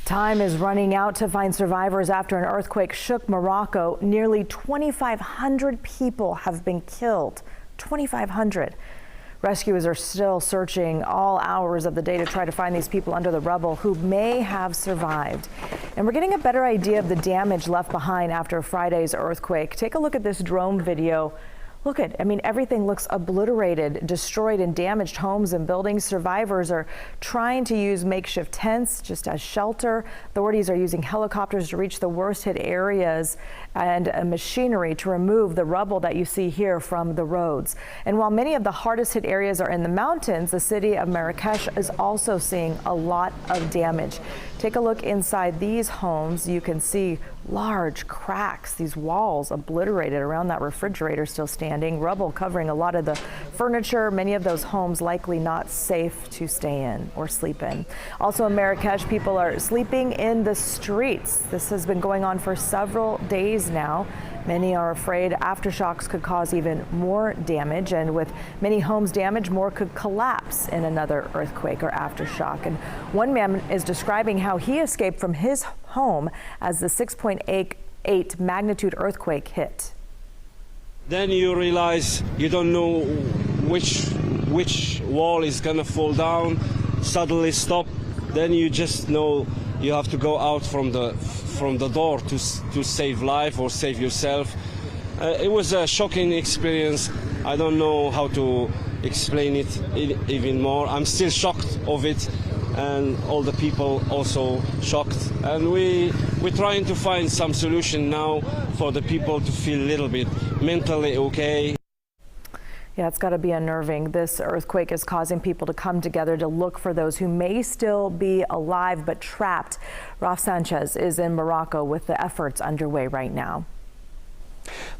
Time is running out to find survivors after an earthquake shook Morocco. Nearly 2,500 people have been killed. 2,500. Rescuers are still searching all hours of the day to try to find these people under the rubble who may have survived. And we're getting a better idea of the damage left behind after Friday's earthquake. Take a look at this drone video. Look at, everything looks obliterated, destroyed and damaged homes and buildings. Survivors are trying to use makeshift tents just as shelter. Authorities are using helicopters to reach the worst hit areas and machinery to remove the rubble that you see here from the roads. And while many of the hardest hit areas are in the mountains, the city of Marrakesh is also seeing a lot of damage. Take a look inside these homes. You can see large cracks, these walls obliterated around that refrigerator still standing, rubble covering a lot of the furniture. Many of those homes likely not safe to stay in or sleep in. Also in Marrakesh, people are sleeping in the streets. This has been going on for several days now. Many are afraid aftershocks could cause even more damage, and with many homes damaged, more could collapse in another earthquake or aftershock. And one man is describing how he escaped from his home as the 6.8 magnitude earthquake hit. Then you realize you don't know which wall is gonna fall down, suddenly stop. Then you just know you have to go out from the door to save life or save yourself. It was a shocking experience. I don't know how to explain it even more. I'm still shocked of it, and all the people also shocked. And we're trying to find some solution now for the people to feel a little bit mentally okay. Yeah, it's got to be unnerving. This earthquake is causing people to come together to look for those who may still be alive but trapped. Raf Sanchez is in Morocco with the efforts underway right now.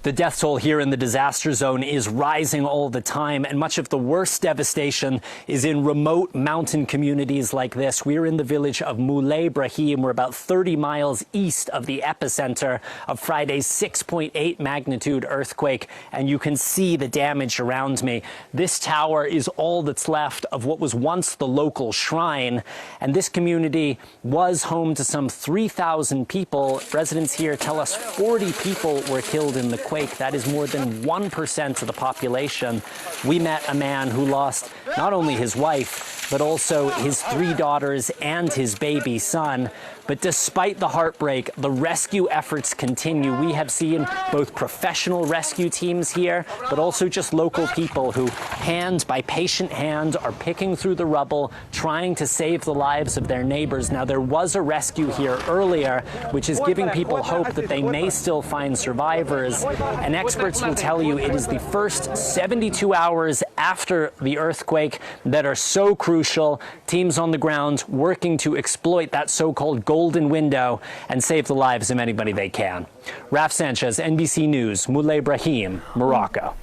The death toll here in the disaster zone is rising all the time, and much of the worst devastation is in remote mountain communities like this. We're in the village of Moulay Brahim. We're about 30 miles east of the epicenter of Friday's 6.8 magnitude earthquake, and you can see the damage around me. This tower is all that's left of what was once the local shrine, and this community was home to some 3,000 people. Residents here tell us 40 people were killed in the quake. That is more than 1% of the population. We met a man who lost not only his wife, but also his 3 daughters and his baby son. But despite the heartbreak, the rescue efforts continue. We have seen both professional rescue teams here, but also just local people who, hand by patient hand, are picking through the rubble, trying to save the lives of their neighbors. Now, there was a rescue here earlier, which is giving people hope that they may still find survivors. And experts will tell you it is the first 72 hours after the earthquake that are so crucial. Teams on the ground working to exploit that so-called golden window and save the lives of anybody they can. Raf Sanchez, NBC News, Moulay Brahim, Morocco.